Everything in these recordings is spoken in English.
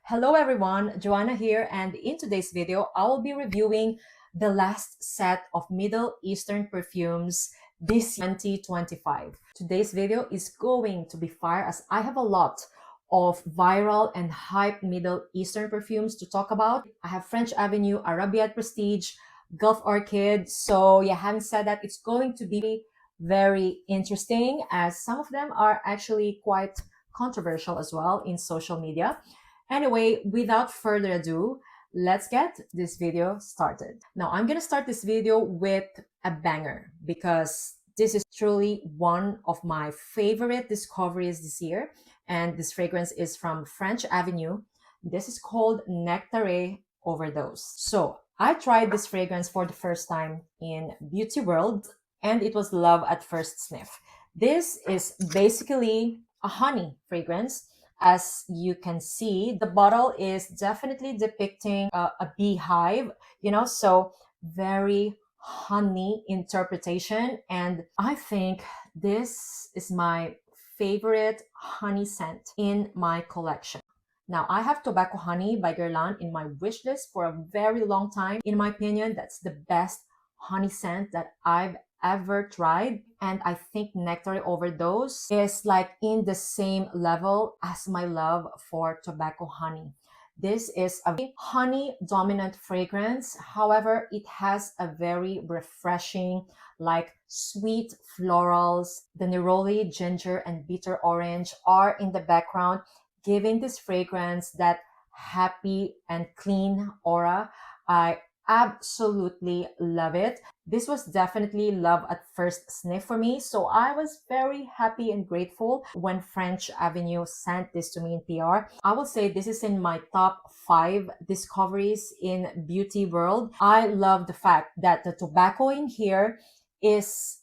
Hello everyone, Joanna here, and in today's video, I will be reviewing the last set of Middle Eastern perfumes this 2025. Today's video is going to be fire as I have a lot of viral and hype Middle Eastern perfumes to talk about. I have French Avenue, Arabiyat Prestige, Gulf Orchid. So yeah, having said that, it's going to be very interesting as some of them are actually quite controversial as well in social media. Anyway, without further ado, let's get this video started. Now, I'm gonna start this video with a banger because this is truly one of my favorite discoveries this year. And this fragrance is from French Avenue. This is called Nectare Overdose. So I tried this fragrance for the first time in Beauty World and it was love at first sniff. This is basically a honey fragrance. As you can see, the bottle is definitely depicting a beehive, so very honey interpretation. And I think this is my favorite honey scent in my collection. Now, I have Tobacco Honey by Guerlain in my wish list for a very long time. In my opinion, that's the best honey scent that I've ever tried, and I think Nectare Overdose is like in the same level as my love for Tobacco Honey. This is a honey dominant fragrance. However, it has a very refreshing, like sweet florals. The neroli, ginger, and bitter orange are in the background, giving this fragrance that happy and clean aura. I absolutely love it. This was definitely love at first sniff for me. So I was very happy and grateful when French Avenue sent this to me in PR. I will say this is in my top 5 discoveries in beauty world. I love the fact that the tobacco in here is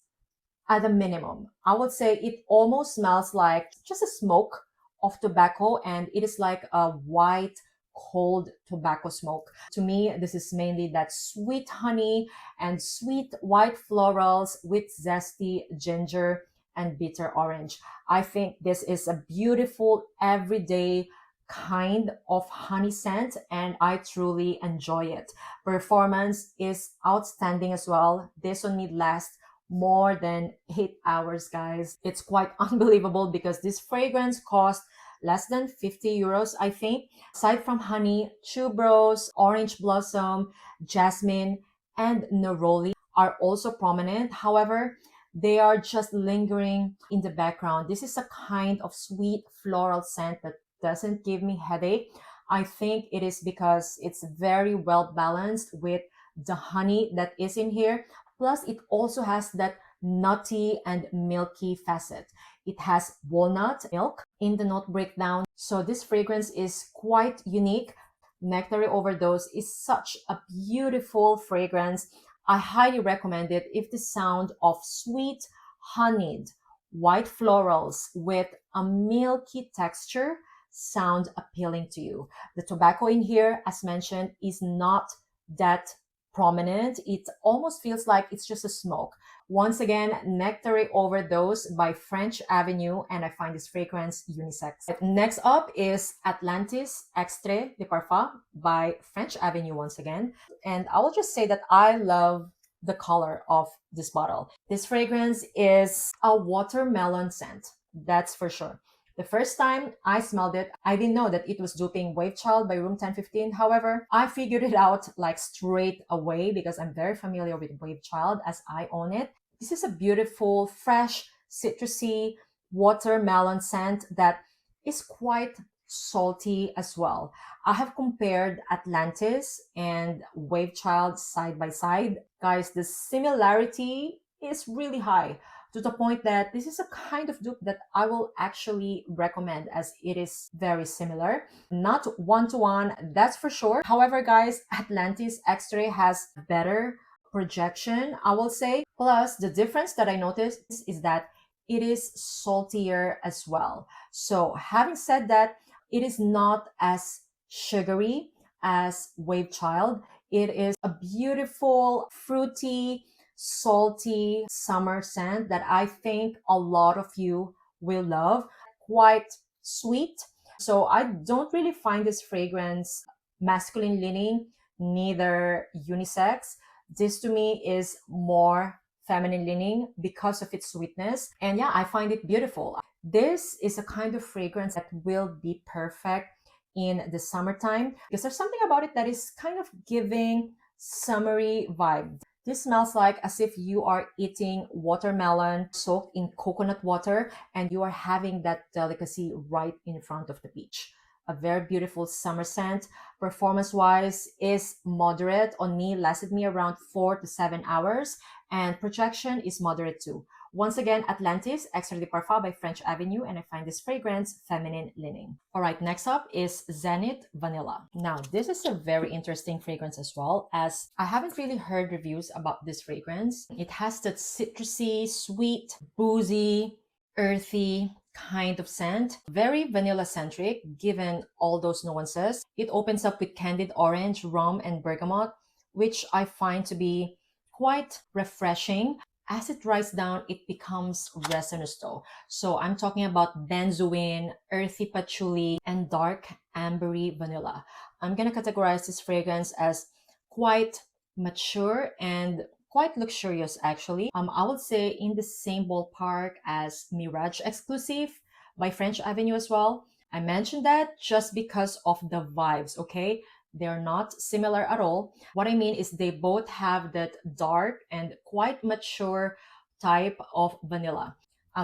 at a minimum. I would say it almost smells like just a smoke of tobacco, and it is like a white cold tobacco smoke. To me, this is mainly that sweet honey and sweet white florals with zesty ginger and bitter orange. I think this is a beautiful everyday kind of honey scent and I truly enjoy it. Performance is outstanding as well. This one need last more than 8 hours, guys. It's quite unbelievable because this fragrance cost less than 50 euros, I think. Aside from honey, tuberose, orange blossom, jasmine, and neroli are also prominent. However, they are just lingering in the background. This is a kind of sweet floral scent that doesn't give me headache. I think it is because it's very well balanced with the honey that is in here. Plus, it also has that nutty and milky facet. It has walnut milk in the note breakdown. So this fragrance is quite unique. Nectare Overdose is such a beautiful fragrance. I highly recommend it if the sound of sweet, honeyed, white florals with a milky texture sound appealing to you. The tobacco in here, as mentioned, is not that prominent. It almost feels like it's just a smoke. Once again, Nectare Overdose by French Avenue, and I find this fragrance unisex. Next up is Atlantis Extrait de Parfum by French Avenue once again. And I will just say that I love the color of this bottle. This fragrance is a watermelon scent, that's for sure. The first time I smelled it, I didn't know that it was duping Wave Child by Room 1015. However, I figured it out like straight away because I'm very familiar with Wave Child as I own it. This is a beautiful, fresh, citrusy watermelon scent that is quite salty as well. I have compared Atlantis and Wave Child side by side. Guys, the similarity is really high, to the point that this is a kind of dupe that I will actually recommend as it is very similar. Not one-to-one, that's for sure. However, guys, Atlantis Extrait has better projection, I will say. Plus, the difference that I noticed is that it is saltier as well. So having said that, it is not as sugary as Wave Child. It is a beautiful, fruity, salty summer scent that I think a lot of you will love. Quite sweet. So I don't really find this fragrance masculine leaning, neither unisex. This to me is more feminine leaning because of its sweetness. And yeah, I find it beautiful. This is a kind of fragrance that will be perfect in the summertime because there's something about it that is kind of giving summery vibe. This smells like as if you are eating watermelon soaked in coconut water and you are having that delicacy right in front of the beach. A very beautiful summer scent. Performance-wise is moderate. On me, lasted me around 4 to 7 hours, and projection is moderate too. Once again, Atlantis Extrait de Parfum by French Avenue, and I find this fragrance feminine leaning. All right, next up is Zenith Vanilla. Now, this is a very interesting fragrance as well, as I haven't really heard reviews about this fragrance. It has that citrusy, sweet, boozy, earthy kind of scent. Very vanilla-centric, given all those nuances. It opens up with candied orange, rum, and bergamot, which I find to be quite refreshing. As it dries down, it becomes resinous though. So I'm talking about benzoin, earthy patchouli, and dark ambery vanilla. I'm gonna categorize this fragrance as quite mature and quite luxurious actually. I would say in the same ballpark as Mirage Exclusive by French Avenue as well. I mentioned that just because of the vibes, okay? They're not similar at all. What I mean is they both have that dark and quite mature type of vanilla.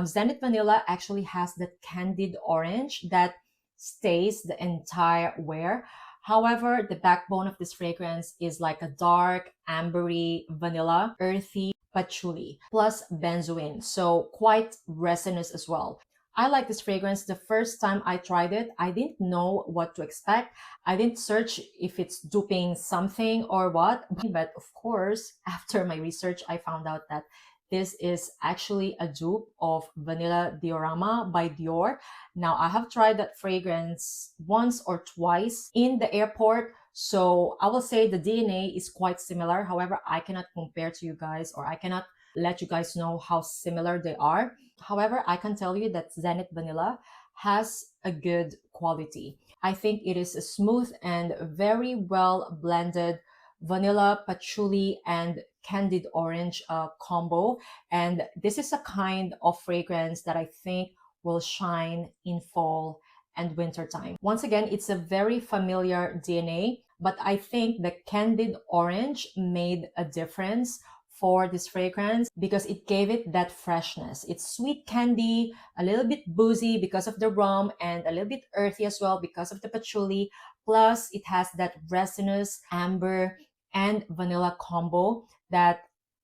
Zenith Vanilla actually has that candied orange that stays the entire wear. However, the backbone of this fragrance is like a dark, ambery, vanilla, earthy patchouli, plus benzoin. So quite resinous as well. I like this fragrance. The first time I tried it, I didn't know what to expect. I didn't search if it's duping something or what. But of course, after my research, I found out that this is actually a dupe of Vanilla Diorama by Dior. Now, I have tried that fragrance once or twice in the airport. So I will say the DNA is quite similar. However, I cannot compare to you guys, or I cannot let you guys know how similar they are. However, I can tell you that Zenith Vanilla has a good quality. I think it is a smooth and very well blended vanilla, patchouli, and candied orange combo. And this is a kind of fragrance that I think will shine in fall and winter time. Once again, it's a very familiar DNA, but I think the candied orange made a difference for this fragrance because it gave it that freshness. It's sweet candy, a little bit boozy because of the rum, and a little bit earthy as well because of the patchouli. Plus, it has that resinous amber and vanilla combo that,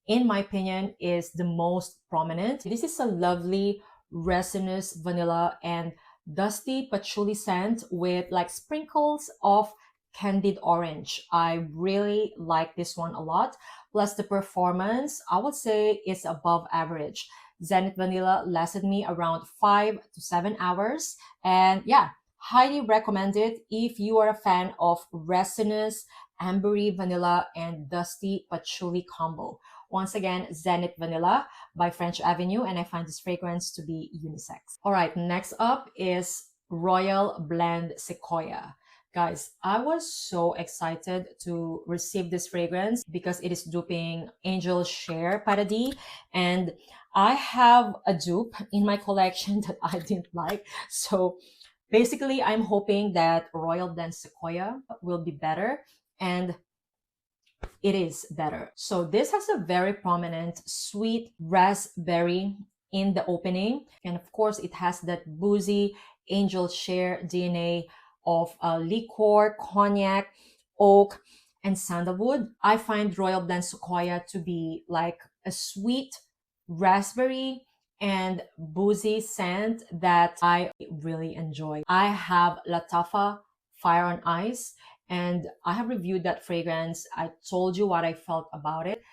in my opinion, is the most prominent. This is a lovely resinous vanilla and dusty patchouli scent with like sprinkles of candied orange. I really like this one a lot. Plus the performance, I would say, is above average. Zenith Vanilla lasted me around 5 to 7 hours. And yeah, highly recommended if you are a fan of resinous, ambery vanilla and dusty patchouli combo. Once again, Zenith Vanilla by French Avenue, and I find this fragrance to be unisex. All right, next up is Royal Blend Sequoia. Guys, I was so excited to receive this fragrance because it is duping Angel Share Paradis, and I have a dupe in my collection that I didn't like. So basically, I'm hoping that Royal Blend Sequoia will be better, and it is better. So this has a very prominent sweet raspberry in the opening, and of course, it has that boozy Angel Share DNA of liqueur, cognac, oak, and sandalwood. I find Royal Blend Sequoia to be like a sweet raspberry and boozy scent that I really enjoy. I have Lattafa Fire on Ice, and I have reviewed that fragrance. I told you what I felt about it.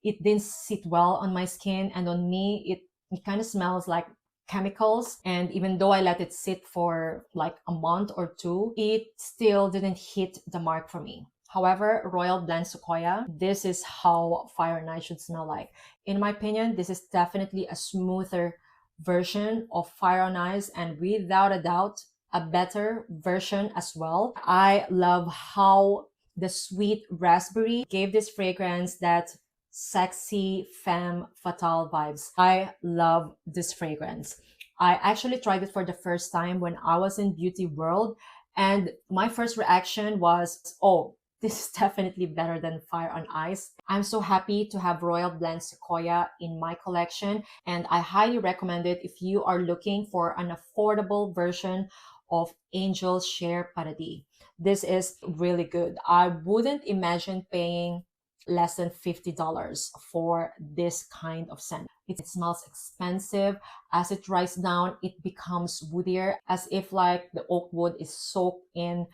It didn't sit well on my skin, and on me, it kind of smells like chemicals. And even though I let it sit for like a month or two, it still didn't hit the mark for me. However, Royal Blend Sequoia, this is how Fire and Ice should smell like. In my opinion, this is definitely a smoother version of Fire on Ice, and without a doubt, a better version as well. I love how the sweet raspberry gave this fragrance that sexy femme fatale vibes. I love this fragrance. I actually tried it for the first time when I was in Beauty World, and my first reaction was, oh, this is definitely better than Fire on Ice. I'm so happy to have Royal Blend Sequoia in my collection, and I highly recommend it if you are looking for an affordable version of Angel Share Paradis. This is really good. I wouldn't imagine paying less than $50 for this kind of scent. It smells expensive. As it dries down, it becomes woodier, as if like the oak wood is soaked in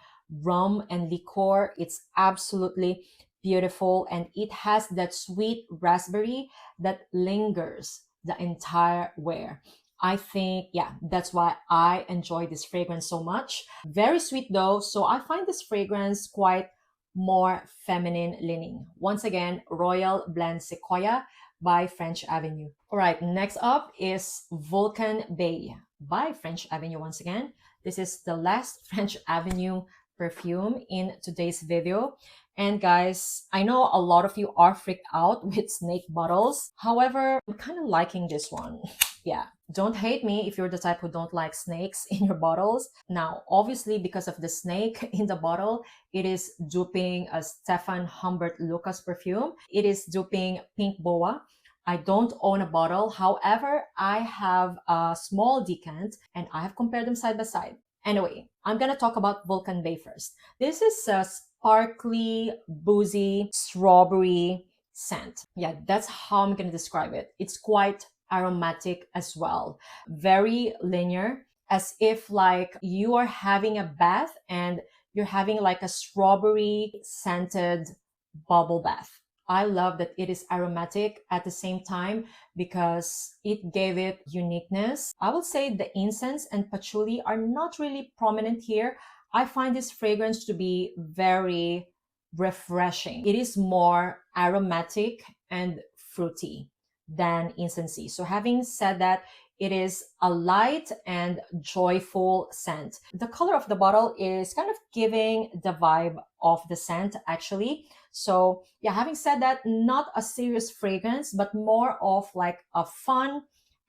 rum and liqueur. It's absolutely beautiful, and it has that sweet raspberry that lingers the entire wear. I think, yeah, that's why I enjoy this fragrance so much. Very sweet though, so I find this fragrance quite more feminine leaning. Once again, Royal Blend Sequoia by French Avenue. All right, next up is Vulcan Baie by French Avenue once again. This is the last French Avenue perfume in today's video. And guys, I know a lot of you are freaked out with snake bottles. However, I'm kind of liking this one. Yeah, don't hate me if you're the type who don't like snakes in your bottles. Now, obviously, because of the snake in the bottle, it is duping a Stefan Humbert Lucas perfume. It is duping Pink Boa. I don't own a bottle. However, I have a small decant and I have compared them side by side. Anyway, I'm gonna talk about Vulcan Baie first. This is a sparkly, boozy, strawberry scent. Yeah, that's how I'm gonna describe it. It's quite aromatic as well. Very linear, as if like you are having a bath and you're having like a strawberry scented bubble bath. I love that it is aromatic at the same time because it gave it uniqueness. I would say the incense and patchouli are not really prominent here. I find this fragrance to be very refreshing. It is more aromatic and fruity than incensey. So having said that, it is a light and joyful scent. The color of the bottle is kind of giving the vibe of the scent actually. So yeah, having said that, not a serious fragrance, but more of like a fun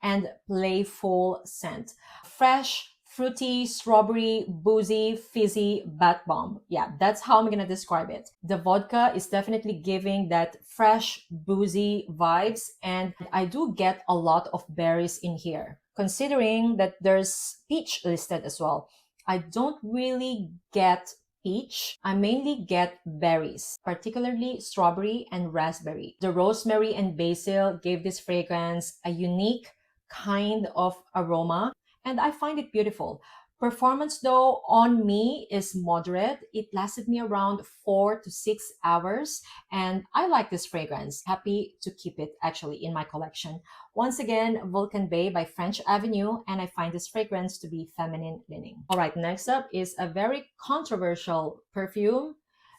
and playful scent. Fresh, fruity, strawberry, boozy, fizzy bath bomb. Yeah, that's how I'm gonna describe it. The vodka is definitely giving that fresh, boozy vibes, and I do get a lot of berries in here. Considering that there's peach listed as well, I don't really get peach. I mainly get berries, particularly strawberry and raspberry. The rosemary and basil gave this fragrance a unique kind of aroma, and I find it beautiful. Performance though on me is moderate. It lasted me around 4 to 6 hours, and I like this fragrance. Happy to keep it actually in my collection. Once again, Vulcan Baie by French Avenue, and I find this fragrance to be feminine leaning. All right, next up is a very controversial perfume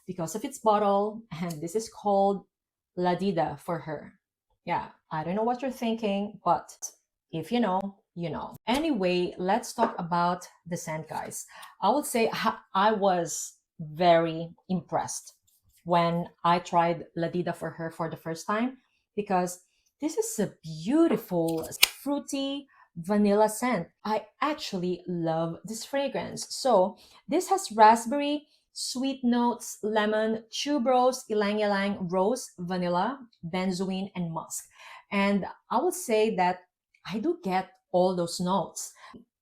because of its bottle, and this is called La Dida for her. Yeah, I don't know what you're thinking, but if you know, you know. Anyway, let's talk about the scent, guys. I would say I was very impressed when I tried La Dida for her for the first time because this is a beautiful, fruity vanilla scent. I actually love this fragrance. So this has raspberry, sweet notes, lemon, tuberose, ylang ylang, rose, vanilla, benzoin, and musk. And I would say that I do get all those notes,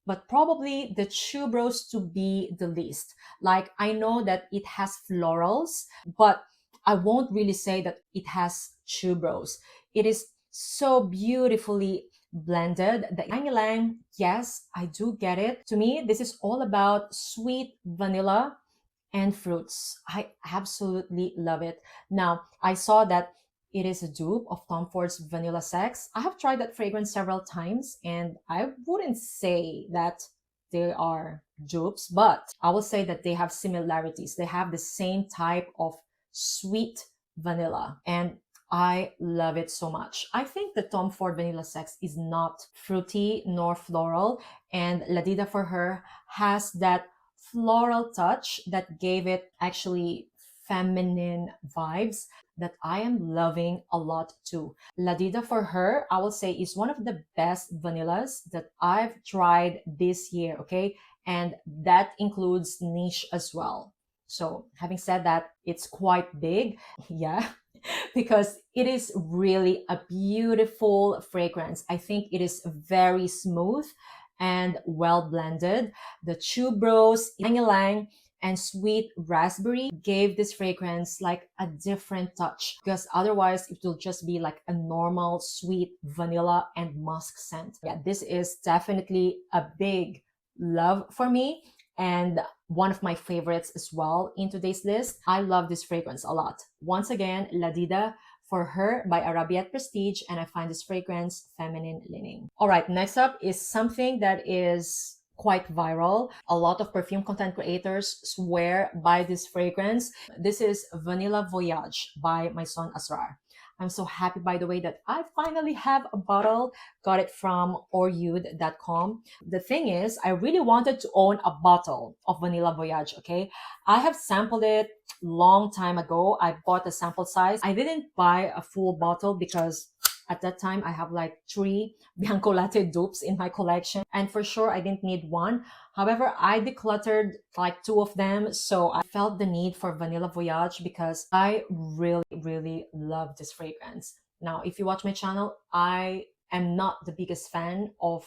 but probably the tuberose to be the least. Like I know that it has florals, but I won't really say that it has tuberose. It is so beautifully blended. The ylang ylang, yes, I do get it. To me, this is all about sweet vanilla and fruits. I absolutely love it. Now, I saw that it is a dupe of Tom Ford's Vanilla Sex. I have tried that fragrance several times, and I wouldn't say that they are dupes, but I will say that they have similarities. They have the same type of sweet vanilla. And I love it so much. I think the Tom Ford Vanilla Sex is not fruity nor floral, and La Dida for Her has that floral touch that gave it actually feminine vibes that I am loving a lot too. La Dida for Her, I will say, is one of the best vanillas that I've tried this year, okay? And that includes niche as well. So having said that, it's quite big, yeah, because it is really a beautiful fragrance. I think it is very smooth and well blended. The tuberose, ylang ylang, and sweet raspberry gave this fragrance like a different touch, because otherwise it will just be like a normal sweet vanilla and musk scent. Yeah, this is definitely a big love for me and one of my favorites as well in today's list. I love this fragrance a lot. Once again, La Dida for Her by Arabiyat Prestige, and I find this fragrance feminine leaning. All right, next up is something that is quite viral. A lot of perfume content creators swear by this fragrance. This is Vanilla Voyage by Maison Asrar. I'm so happy, by the way, that I finally have a bottle. Got it from ORIOUDH.com. The thing is, I really wanted to own a bottle of Vanilla Voyage, okay? I have sampled it long time ago. I bought a sample size. I didn't buy a full bottle because at that time I have like 3 Bianco Latte dupes in my collection, and for sure I didn't need one. However, I decluttered like 2 of them, so I felt the need for Vanilla Voyage because I really love this fragrance. Now, if you watch my channel, I am not the biggest fan of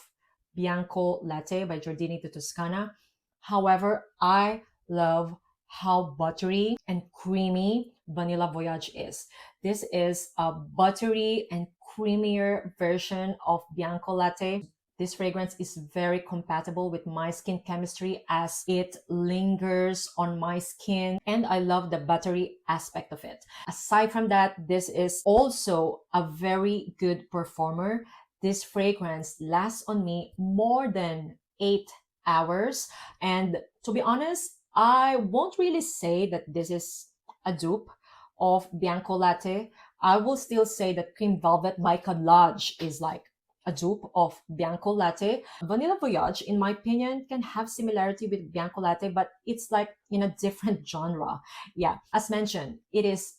Bianco Latte by Giardini di Toscana. However, I love how buttery and creamy Vanilla Voyage is. This is a buttery and creamier version of Bianco Latte. This fragrance is very compatible with my skin chemistry as it lingers on my skin, and I love the buttery aspect of it. Aside from that, this is also a very good performer. This fragrance lasts on me more than 8 hours, and to be honest, I won't really say that this is a dupe of Bianco Latte. I will still say that Cream Velvet by Lodge is like a dupe of Bianco Latte. Vanilla Voyage, in my opinion, can have similarity with Bianco Latte, but it's like in a different genre. Yeah, as mentioned, it is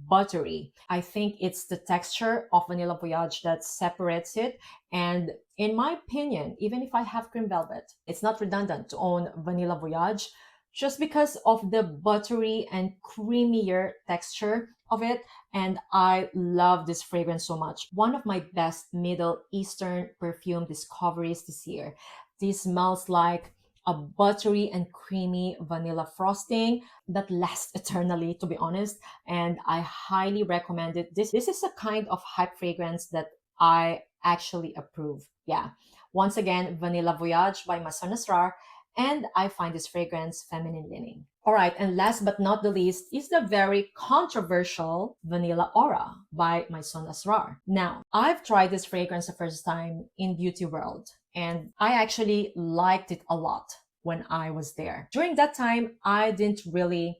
buttery. I think it's the texture of Vanilla Voyage that separates it. And in my opinion, even if I have Cream Velvet, it's not redundant to own Vanilla Voyage just because of the buttery and creamier texture of it. And I love this fragrance so much. One of my best Middle Eastern perfume discoveries this year. This smells like a buttery and creamy vanilla frosting that lasts eternally, to be honest. And I highly recommend it. This is a kind of hype fragrance that I actually approve. Yeah. Once again, Vanilla Voyage by Maison Asrar, and I find this fragrance feminine leaning. All right, and last but not the least is the very controversial Vanilla Aura by Maison Asrar. Now, I've tried this fragrance the first time in Beauty World, and I actually liked it a lot when I was there. During that time, I didn't really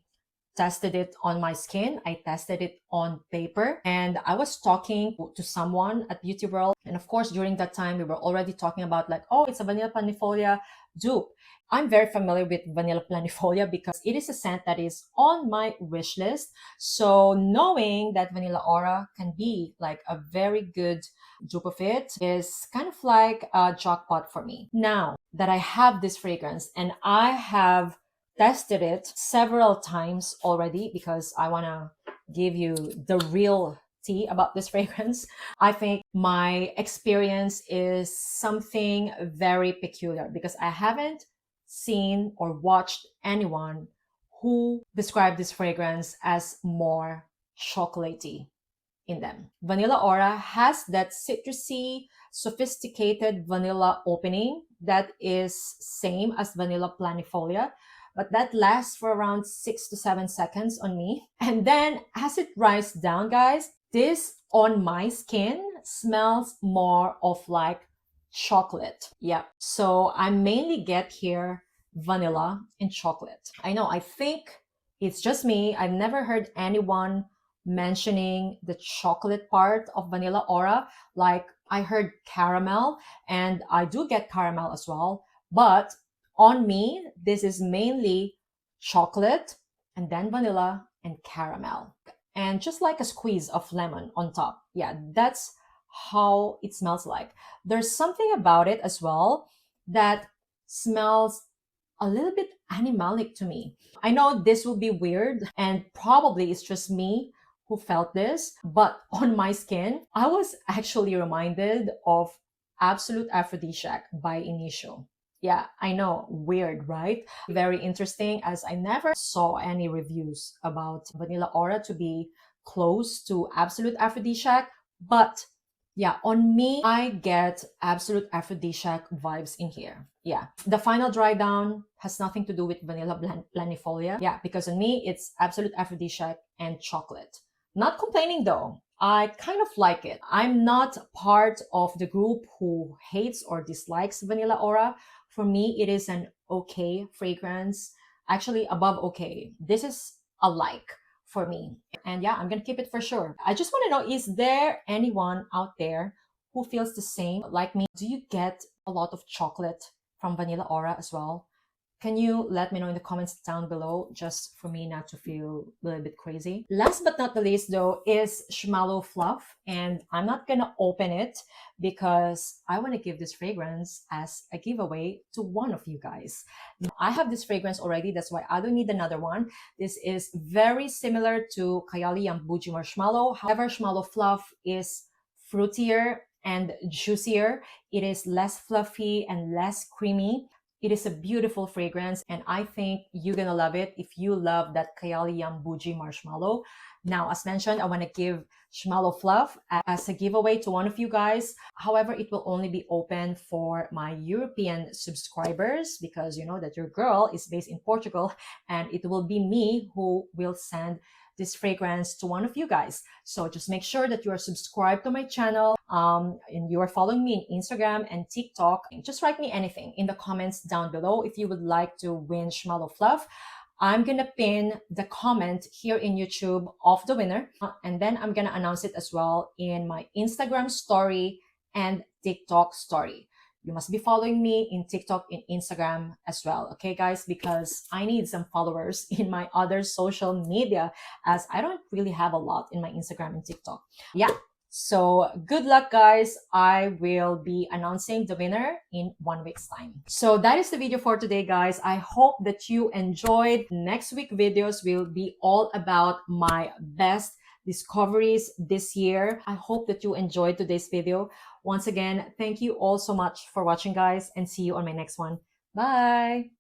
tested it on my skin. I tested it on paper, and I was talking to someone at Beauty World. And of course, during that time, we were already talking about like, oh, it's a Vanilla Planifolia dupe. I'm very familiar with Vanilla Planifolia because it is a scent that is on my wish list. So knowing that Vanilla Aura can be like a very good dupe of it is kind of like a jackpot for me. Now that I have this fragrance and I have tested it several times already because I want to give you the real tea about this fragrance, I think my experience is something very peculiar because I haven't seen or watched anyone who described this fragrance as more chocolatey in them. Vanilla Aura has that citrusy, sophisticated vanilla opening that is same as Vanilla Planifolia, but that lasts for around 6 to 7 seconds on me. And then as it dries down, guys, this on my skin smells more of like chocolate. Yeah, so I mainly get here vanilla and chocolate. I know, I think it's just me. I've never heard anyone mentioning the chocolate part of Vanilla Aura. Like I heard caramel, and I do get caramel as well. But on me, this is mainly chocolate and then vanilla and caramel. And just like a squeeze of lemon on top. Yeah, that's how it smells like. There's something about it as well that smells a little bit animalic to me. I know this will be weird and probably it's just me who felt this, but on my skin, I was actually reminded of Absolute Aphrodisiac by Initio. Yeah, I know, weird, right? Very interesting, as I never saw any reviews about Vanilla Aura to be close to Absolute Aphrodisiac, but yeah, on me, I get Absolute Aphrodisiac vibes in here. Yeah, the final dry down has nothing to do with Vanilla Planifolia. Yeah, because on me, it's Absolute Aphrodisiac and chocolate. Not complaining though. I kind of like it. I'm not part of the group who hates or dislikes Vanilla Aura. For me, it is an okay fragrance. Actually, above okay. This is a like for me. And yeah, I'm gonna keep it for sure. I just want to know, is there anyone out there who feels the same like me? Do you get a lot of chocolate from Vanilla Aura as well? Can you let me know in the comments down below, just for me not to feel a little bit crazy? Last but not the least though is Shmallow Fluff, and I'm not gonna open it because I want to give this fragrance as a giveaway to one of you guys. I have this fragrance already, that's why I don't need another one. This is very similar to Kayali Yambuji Marshmallow. However, Shmallow Fluff is fruitier and juicier. It is less fluffy and less creamy. It is a beautiful fragrance, and I think you're gonna love it if you love that Kayali Yambuji Marshmallow. Now, as mentioned, I want to give Shmallow Fluff as a giveaway to one of you guys. However, it will only be open for my European subscribers because you know that your girl is based in Portugal, and it will be me who will send this fragrance to one of you guys. So just make sure that you are subscribed to my channel and you are following me in Instagram and TikTok. Just write me anything in the comments down below if you would like to win Shmallow Fluff. I'm gonna pin the comment here in YouTube of the winner, and then I'm gonna announce it as well in my Instagram story and TikTok story. You must be following me in TikTok and Instagram as well, okay guys? Because I need some followers in my other social media, as I don't really have a lot in my Instagram and TikTok. Yeah, so good luck guys. I will be announcing the winner in 1 week's time. So that is the video for today guys. I hope that you enjoyed. Next week videos will be all about my best discoveries this year. I hope that you enjoyed today's video. Once again, thank you all so much for watching guys, and see you on my next one. Bye!